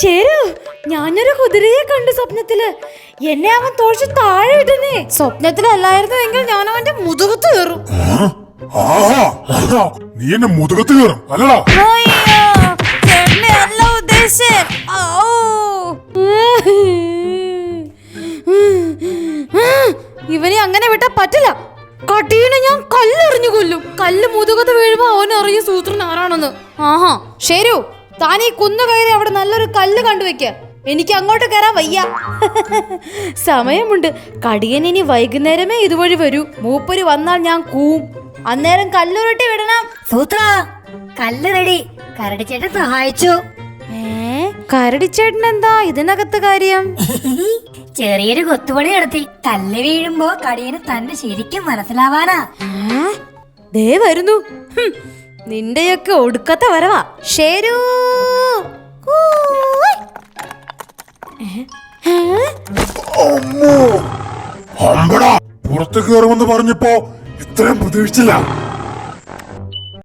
ശരു, ഞാനൊരു കുതിരയെ കണ്ടു സ്വപ്നത്തില്. എന്നെ അവൻ തോഴ്ച താഴെ ഇടുന്നേ. സ്വപ്നത്തിലല്ലായിരുന്നു എങ്കിൽ ഞാൻ അവന്റെ മുതുകത്ത് കയറും. നീ എന്നെ മുതുകത്ത് കയറും അല്ലടാ? അല്ല ഉദ്ദേശിച്ചേ. ഇവനെ അങ്ങനെ വിട്ടാ പറ്റില്ല. കടീനെ ഞാൻ കല്ലെറിഞ്ഞു കൊല്ലും. കല്ല് മുതുകത്ത് വീഴുമ്പോ അവനറിയ സൂത്രൻ ആരാണെന്ന്. ആഹാ ശരു, താൻ ഈ കുന്നു കയറി അവിടെ നല്ലൊരു കല്ല് കണ്ടുവെക്ക. എനിക്ക് അങ്ങോട്ട് കയറാൻ വയ്യ. സമയമുണ്ട്. കടിയൻ ഇനി വൈകുന്നേരമേ ഇതുവഴി വരൂ. മൂപ്പര് വന്നാൽ ഞാൻ കൂവും. അന്നേരം കല്ലുരുട്ടി വിടണം. സൂത്ര, കല്ല് റെഡി. കരടിച്ചേട്ടൻ സഹായിച്ചു. കരടിച്ചേട്ടൻ എന്താ ഇതിനകത്ത് കാര്യം? ചെറിയൊരു കൊത്തുപണി നടത്തി. കല്ല് വീഴുമ്പോ കടിയന് തന്നെ ശരിക്കും മനസ്സിലാവാനാ. ദേ വരുന്നു. നിന്റെയൊക്കെ ഒടുക്കത്തെ വരവാ. ശരു, പുറത്ത് കയറുമെന്ന് പറഞ്ഞപ്പോ ഇത്രയും പ്രതീക്ഷിച്ചില്ല.